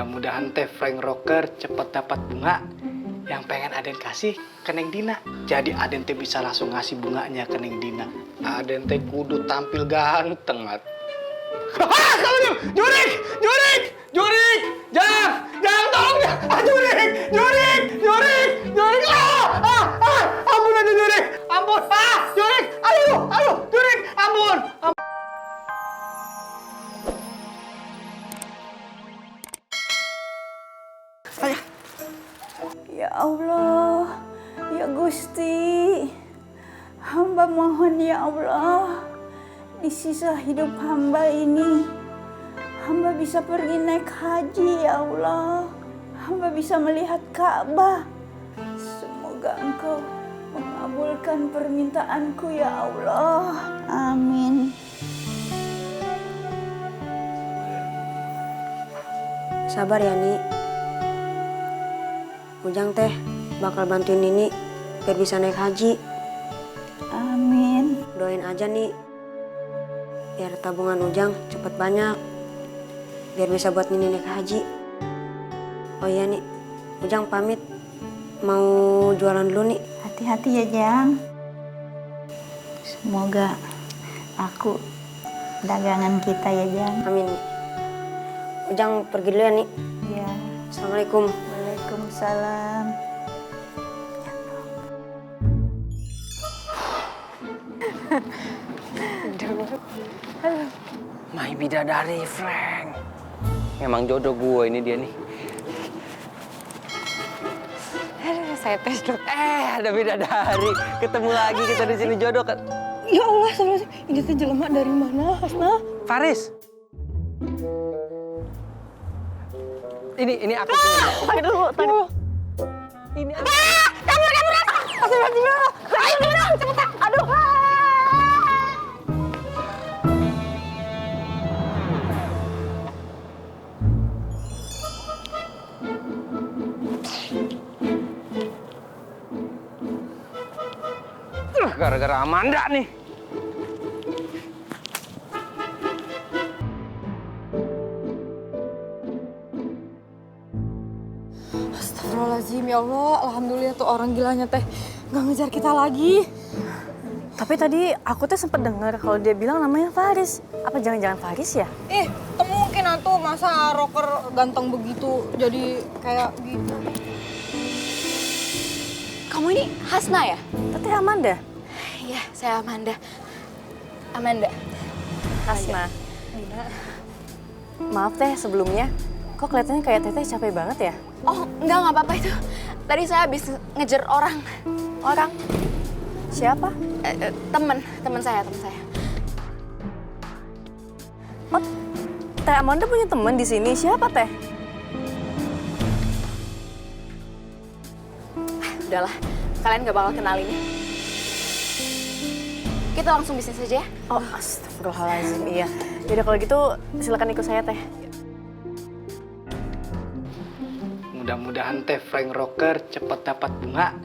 Mudah-mudahan teh Frank Rocker cepet dapat bunga yang pengen Aden kasih ke Neng Dina. Jadi Aden teh bisa langsung ngasih bunganya ke Neng Dina. Aden teh kudu tampil ganteng. Jurik! Jurik! Jurik! Jangan tolong! Jurik! Jurik! Jurik! Jurik! Ampun aja Jurik! Ampun! Jurik! Ayo! Jurik! Ampun! Ya Allah, ya Gusti, hamba mohon ya Allah, di sisa hidup hamba ini, hamba bisa pergi naik haji ya Allah, hamba bisa melihat Ka'bah. Semoga Engkau mengabulkan permintaanku ya Allah, amin. Sabar ya, Ni. Ujang teh bakal bantuin Nini biar bisa naik haji. Amin. Doain aja nih, biar tabungan Ujang cepet banyak, biar bisa buat Nini naik haji. Oh iya nih, Ujang pamit, mau jualan dulu nih. Hati-hati ya Jang. Semoga laku dagangan kita ya Jang. Amin. Ujang pergi dulu ya nih. Ya. Assalamualaikum. Waalaikumsalam. My bidadari Frank. Memang jodoh gue ini dia nih. Saya tes dok. Ada bidadari. Ketemu lagi kita di sini jodoh kan. Ya Allah, ini teh jelema dari mana, Hasna? Faris. Ini aku. Tadi dulu. Ini Kabur! Astagfirullah. Ayo, cepetan. Aduh. Gara-gara Amanda nih. Astagfirullahaladzim, ya Allah. Alhamdulillah tuh orang gilanya teh nggak ngejar kita lagi. Tapi tadi aku tuh sempet dengar kalau dia bilang namanya Faris. Apa jangan-jangan Faris ya? Mungkin atuh masa rocker ganteng begitu jadi kayak gitu. Kamu ini Hasna ya? Teteh Amanda? Iya, saya Amanda. Amanda. Hasna. Maaf teh sebelumnya. Kok kelihatannya kayak teteh capek banget ya? Oh, nggak apa-apa itu. Tadi saya habis ngejar orang. Orang? Siapa? Temen saya. Oh, Teh Amanda punya teman di sini. Siapa teh? Udahlah, kalian nggak bakal kenal ini. Kita langsung bisnis aja ya. Oh, astagfirullahaladzim. Iya. Yaudah kalau gitu silakan ikut saya teh. Mudah-mudahan teh Frank Rocker cepet dapat bunga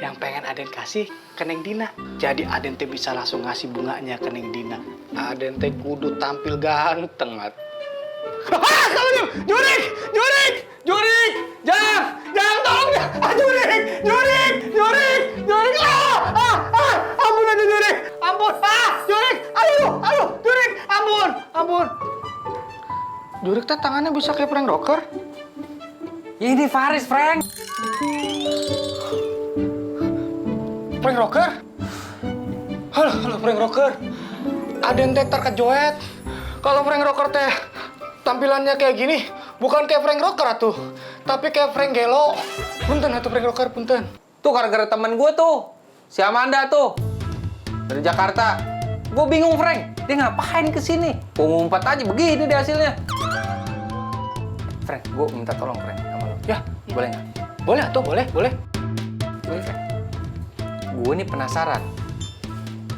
yang pengen Aden kasih ke Neng Dina. Jadi Aden teh bisa langsung ngasih bunganya ke Neng Dina. Aden teh kudu tampil ganteng. Jurik! Jurik! Jurik! Jangan tolong! Jurik! Jurik! Jurik! Jurik! Ampun aja Jurik! Ampun! Jurik! Ayo! Jurik! Ampun! Jurik teh tangannya bisa kayak Frank Rocker. Ini Faris, Frank. Frank Rocker? Halo Frank Rocker. Aden teh terkejoet. Kalau Frank Rocker teh tampilannya kayak gini, bukan kayak Frank Rocker atuh, tapi kayak Frank Gelo. Punten atuh Frank Rocker, punten. Tuh gara-gara temen gue tuh, si Amanda tuh, dari Jakarta. Gue bingung, Frank. Dia ngapain kesini? Gue ngumpet aja, begini deh hasilnya. Frank, gue minta tolong, Frank, sama lo. Ya, Boleh nggak? boleh atuh, boleh. Boleh, Frank. Gue nih penasaran.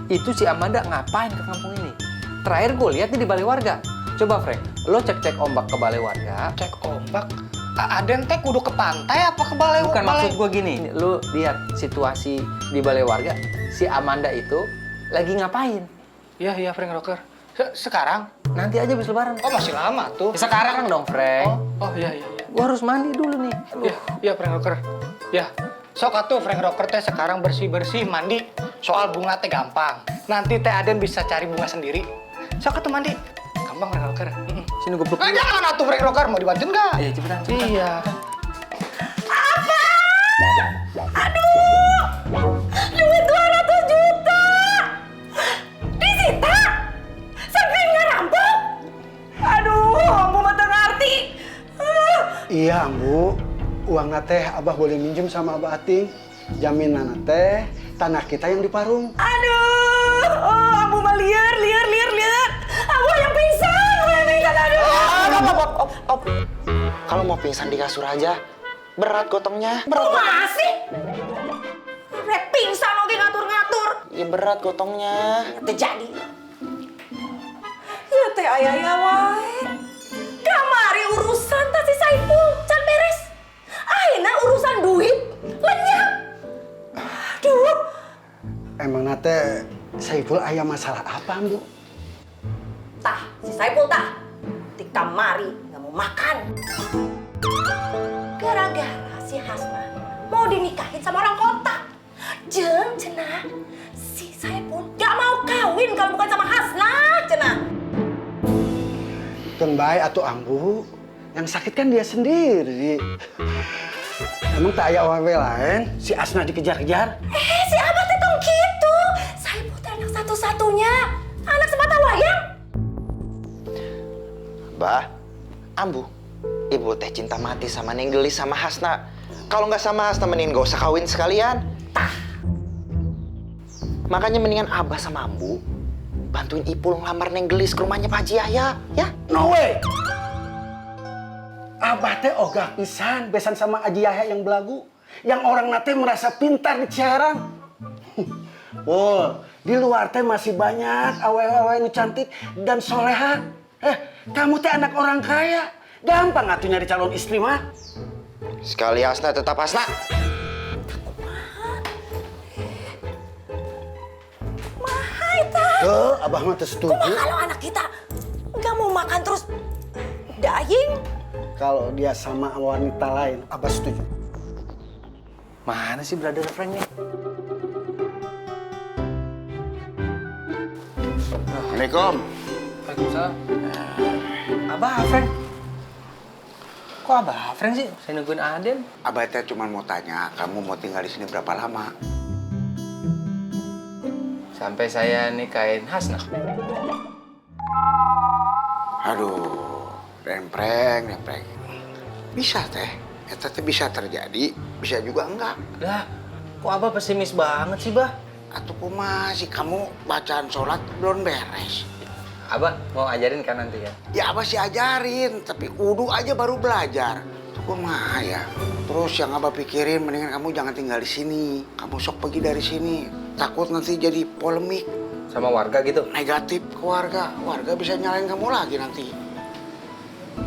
Itu si Amanda ngapain ke kampung ini? Terakhir gue lihat dia di balai warga. Coba, Frank, lo cek-cek ombak ke balai warga. Cek ombak. Aden teh kudu ke pantai apa ke balai? Bukan, maksud gue gini. Lo lihat situasi di balai warga. Si Amanda itu lagi ngapain? Iya, Frank Rocker. Sekarang? Nanti aja habis lebaran. Oh, masih lama tuh. Sekarang dong, Frank. Oh, iya. Gua harus mandi dulu nih. Aduh. Iya, Frank Rocker. Ya, sok atuh Frank Rocker teh sekarang bersih-bersih mandi. Soal bunga teh gampang. Nanti teh Aden bisa cari bunga sendiri. Sok atuh mandi. Gampang Frank Rocker. Sini gue peluk. Jangan atuh Frank Rocker, mau dibantuin nggak? Iya, cepetan, cepetan. Iya. Duit 200 juta! Disita! Sampai ngerampok! Aduh, ambu mah teu ngarti. Iya, Ambu. Uang teh Abah boleh minjem sama Abah Ating. Jaminan teh tanah kita yang di Parung. Aduh, ambu mah liar. Ambu yang pingsan, aduh. Kalau mau pingsan di kasur aja, berat gotongnya. Berat. Masih? Rek pingsan oke ngatur-ngatur. Ya berat gotongnya. Terjadi. Ya teh aya wae. Kamari urusan teh si Saipul can beres. Ayeuna urusan duit lenyap. Aduh. Emang teh Saiful aya masalah apa, Ambu? Tah, si Saipul tah. Di kamari nggak mau makan. Gara-gara si Hasna mau dinikahin sama orang kota. Jeung cenah si Saipul gak mau kawin kalau bukan sama Hasna cenah. Kan baik atuh Ambu. Yang sakit kan dia sendiri. Emang tak aya awewe lain si Asna dikejar-kejar? Si Abah teh tong kitu. Saipul teh anak satu-satunya. Anak sepatah wayang. Bah, Ambu, ibu teh cinta mati sama Neng Gelis sama Hasna. Kalau nggak sama Hasna, mendingan gak usah kawin sekalian. Makanya mendingan Abah sama Ambu bantuin Ipul ngelamar Neng Gelis ke rumahnya Pak Haji Yahya, ya? No way! Abah teh ogah pisan besan sama Haji Yahya yang belagu. Yang orang nate merasa pintar di Ciherang. Oh, di luar teh masih banyak awewe-awewe nu cantik dan soleha. Kamu teh anak orang kaya. Gampang atuh nyari calon istri mah. Sekali Hasna tetap Hasna. Abah mah teh setuju. Kalau anak kita nggak mau makan terus daying. Kalau dia sama wanita lain, Abah setuju. Mana sih brother Frank nih? Assalamualaikum. Waalaikumsalam. Abah Frank. Kok Abah Frank sih? Saya nungguin Aden. Abah teh cuma mau tanya, kamu mau tinggal di sini berapa lama? Sampai saya nikahin Hasna. Aduh, rempreng. Bisa teh, eta teh bisa terjadi, bisa juga enggak. Lah, kok Abah pesimis banget sih, Bah? Atuh kumaha sih kamu bacaan sholat belum beres. Abah mau ajarin kan nanti ya? Ya Abah sih ajarin, tapi wudu aja baru belajar. Tuh kumaha ya. Terus yang Abah pikirin mendingan kamu jangan tinggal di sini. Kamu sok pergi dari sini. Takut nanti jadi polemik. Sama warga gitu? Negatif ke warga. Warga bisa nyalain kamu lagi nanti.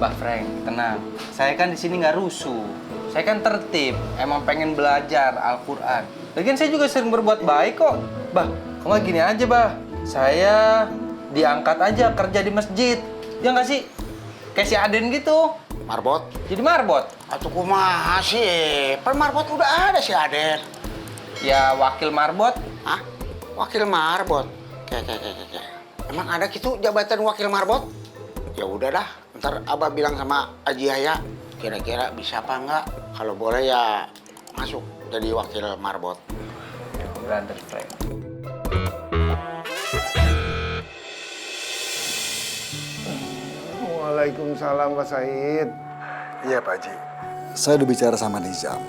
Bah Frank, tenang. Saya kan di sini nggak rusuh. Saya kan tertib. Emang pengen belajar Al-Quran. Lagian saya juga sering berbuat baik kok. Bah, kok nggak gini aja, Bah? Saya diangkat aja kerja di masjid. Ya nggak sih? Kayak si Aden gitu. Marbot? Jadi marbot. Atuh kumaha sih? Pan marbot udah ada si Aden. Ya wakil marbot. Hah? Wakil marbot? Kayak. Emang ada gitu jabatan wakil marbot? Ya udah dah, ntar Abah bilang sama Haji Yahya, kira-kira bisa apa enggak? Kalau boleh ya masuk jadi wakil marbot. Brother Frank. Waalaikumsalam Pak Said. Iya Pak Haji. Saya udah bicara sama Nizam.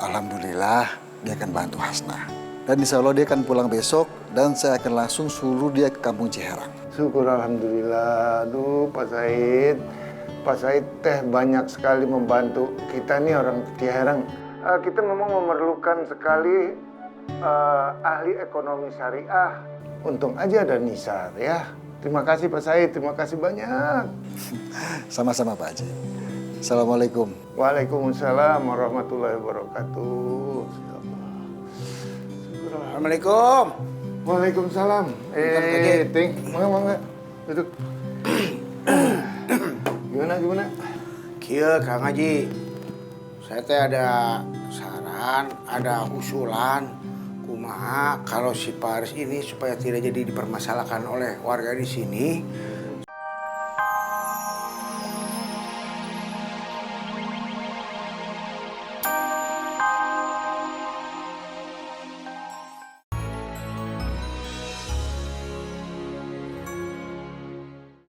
Alhamdulillah dia akan bantu Hasna. Dan insya Allah dia akan pulang besok dan saya akan langsung suruh dia ke kampung Ciherang. Syukur Alhamdulillah. Aduh Pak Said. Pak Said teh banyak sekali membantu kita nih orang Ciherang. Kita memang memerlukan sekali ahli ekonomi syariah. Untung aja ada Nisar ya. Terima kasih Pak Said, terima kasih banyak. Sama-sama Pak Haji. Assalamualaikum. Waalaikumsalam warahmatullahi wabarakatuh. Assalamualaikum. Waalaikumsalam. Ting, mangga. Duduk. Gimana? Kieu Kang Haji, saya teh ada saran, ada usulan kumaha kalau si Paris ini supaya tidak jadi dipermasalahkan oleh warga di sini.